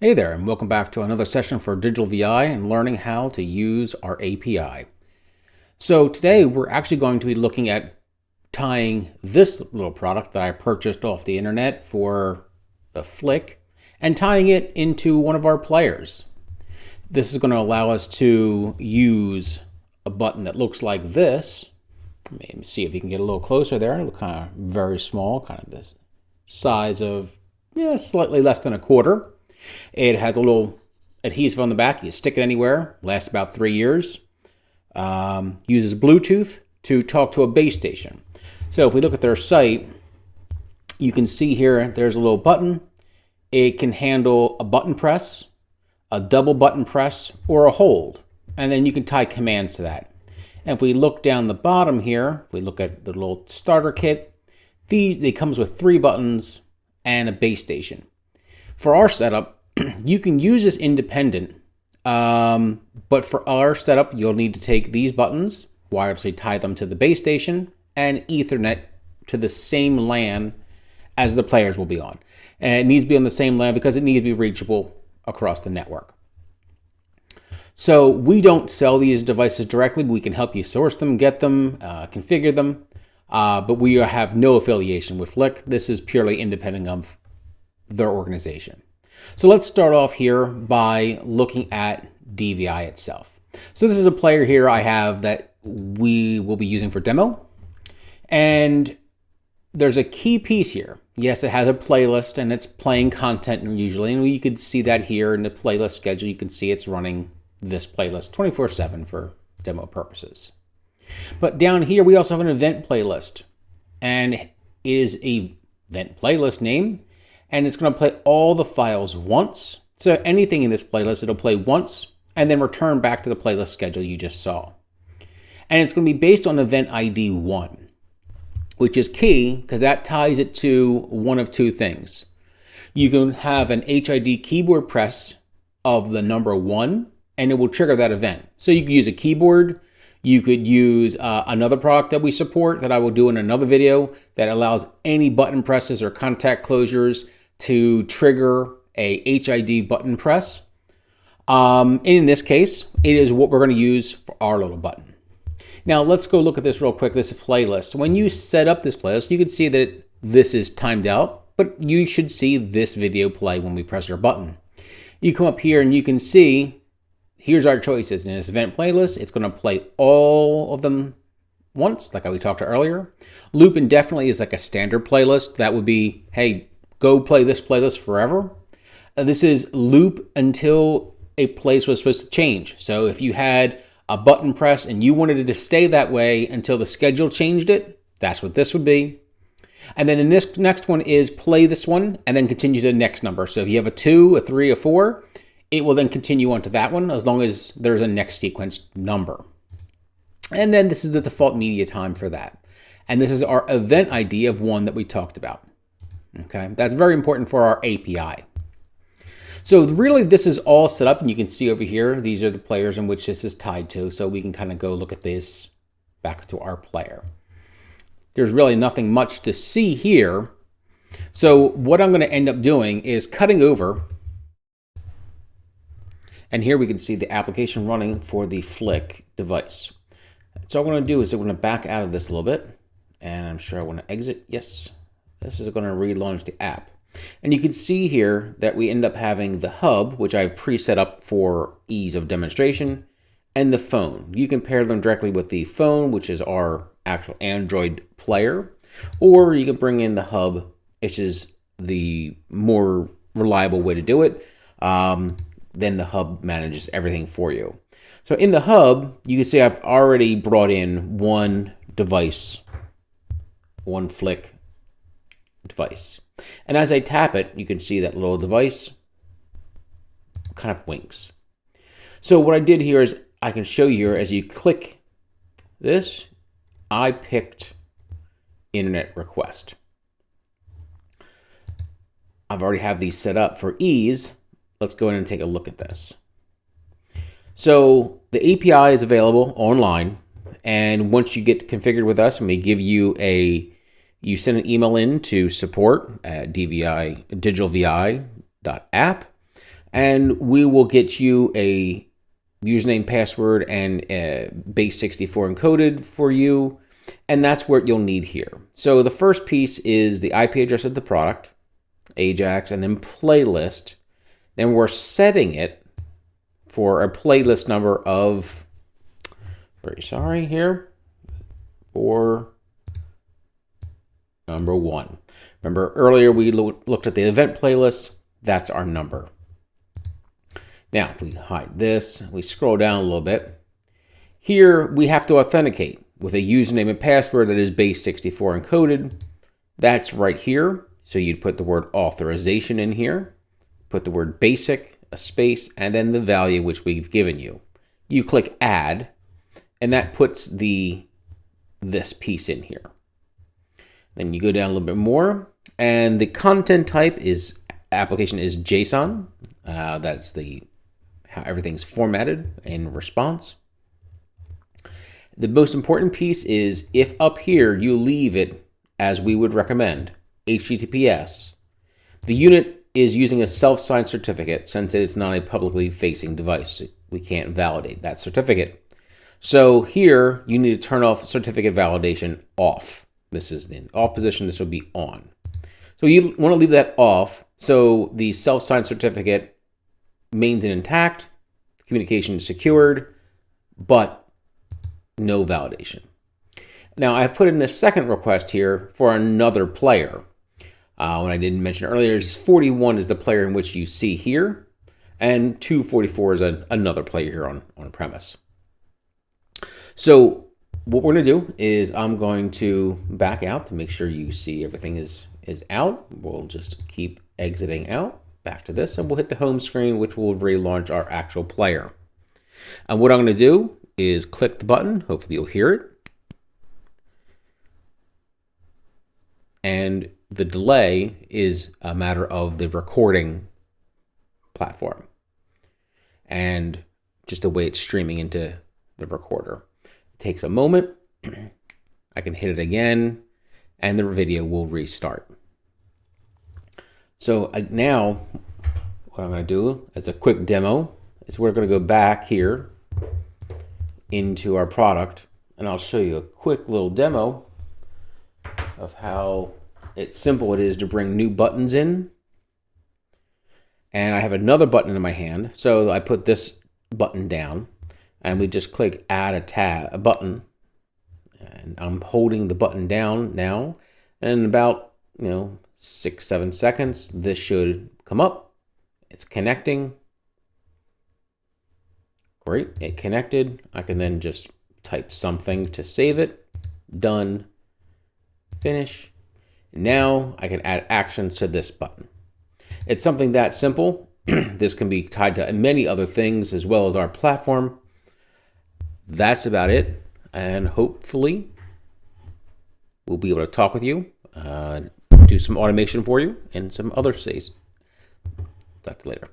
Hey there, and welcome back to another session for DigitalVI and learning how to use our API. So today we're actually going to be looking at tying this little product that I purchased off the internet for the Flic and tying it into one of our players. This is going to allow us to use a button that looks like this. Let me see if you can get a little closer there. It looks kind of very small, kind of the size of slightly less than a quarter. It has a little adhesive on the back. You stick it anywhere. Lasts about 3 years. Uses Bluetooth to talk to a base station. So if we look at their site, you can see here there's a little button. It can handle a button press, a double button press, or a hold. And then you can tie commands to that. And if we look down the bottom here, we look at the little starter kit. It comes with 3 buttons and a base station. For our setup, you can use this independent, but for our setup, you'll need to take these buttons, wirelessly tie them to the base station, and Ethernet to the same LAN as the players will be on. And it needs to be on the same LAN because it needs to be reachable across the network. So we don't sell these devices directly, but we can help you source them, get them, configure them, but we have no affiliation with Flic. This is purely independent of their organization. So let's start off here by looking at DVI itself. So this is a player here I have that we will be using for demo. And there's a key piece here. Yes, it has a playlist and it's playing content usually. And you could see that here in the playlist schedule. You can see it's running this playlist 24/7 for demo purposes. But down here, we also have an event playlist. And it is a event playlist name. And it's going to play all the files once. So anything in this playlist, it'll play once and then return back to the playlist schedule you just saw. And it's going to be based on event ID 1, which is key because that ties it to one of 2 things. You can have an HID keyboard press of the number 1 and it will trigger that event. So you could use a keyboard. You could use another product that we support that I will do in another video that allows any button presses or contact closures to trigger a HID button press. In this case, it is what we're going to use for our little button. Now let's go look at this real quick. This is playlist. When you set up this playlist, you can see that this is timed out, but you should see this video play when we press our button. You come up here and you can see, here's our choices. In this event playlist, it's going to play all of them once, like we talked about earlier. Loop indefinitely is like a standard playlist. That would be, hey, go play this playlist forever. This is loop until a place was supposed to change. So if you had a button press and you wanted it to stay that way until the schedule changed it, that's what this would be. And then the next one is play this one and then continue to the next number. So if you have a 2, a 3, a 4, it will then continue on to that one as long as there's a next sequence number. And then this is the default media time for that. And this is our event ID of 1 that we talked about. Okay, that's very important for our API. So really this is all set up and you can see over here, these are the players in which this is tied to. So we can kind of go look at this back to our player. There's really nothing much to see here. So what I'm going to end up doing is cutting over. And here we can see the application running for the Flic device. So what I'm going to do is I'm going to back out of this a little bit. And I'm sure I want to exit. Yes. This is going to relaunch the app. And you can see here that we end up having the hub, which I've pre-set up for ease of demonstration, and the phone. You can pair them directly with the phone, which is our actual Android player, or you can bring in the hub, which is the more reliable way to do it. Then the hub manages everything for you. So in the hub, you can see I've already brought in one device, one Flic device. And as I tap it, you can see that little device kind of winks. So what I did here is I can show you here as you click this, I picked internet request. I've already have these set up for ease. Let's go in and take a look at this. So the API is available online. And once you get configured with us and we give you you send an email in to support at DigitalVI.app. And we will get you a username, password, and base 64 encoded for you. And that's what you'll need here. So the first piece is the IP address of the product, Ajax, and then playlist. Then we're setting it for a playlist number of, for number 1. Remember earlier we looked at the event playlist. That's our number. Now, if we hide this, we scroll down a little bit. Here, we have to authenticate with a username and password that is base 64 encoded. That's right here. So you'd put the word authorization in here, put the word basic, a space, and then the value which we've given you. You click add, and that puts this piece in here. Then you go down a little bit more, and the content type is application is JSON. That's how everything's formatted in response. The most important piece is if up here you leave it as we would recommend, HTTPS, the unit is using a self-signed certificate since it's not a publicly facing device. We can't validate that certificate. So here you need to turn off certificate validation off. This is the off position, this will be on. So you want to leave that off so the self-signed certificate remains intact, communication is secured, but no validation. Now I put in a second request here for another player. What I didn't mention earlier is 41 is the player in which you see here, and 244 is another player here on premise. So what we're going to do is I'm going to back out to make sure you see everything is out. We'll just keep exiting out. Back to this, and we'll hit the home screen, which will relaunch our actual player. And what I'm going to do is click the button. Hopefully you'll hear it. And the delay is a matter of the recording platform and just the way it's streaming into the recorder. It takes a moment. I can hit it again, and the video will restart. So now what I'm going to do as a quick demo is we're going to go back here into our product, and I'll show you a quick little demo of how simple it is to bring new buttons in. And I have another button in my hand, so I put this button down, and we just click add a button, and I'm holding the button down now, and in about 6-7 seconds, this should come up. It's connecting. Great, it connected. I can then just type something to save it. Done. Finish. Now I can add actions to this button. It's something that simple. This can be tied to many other things as well as our platform. That's about it. And hopefully we'll be able to talk with you, do some automation for you, and some other stays. Talk to you later.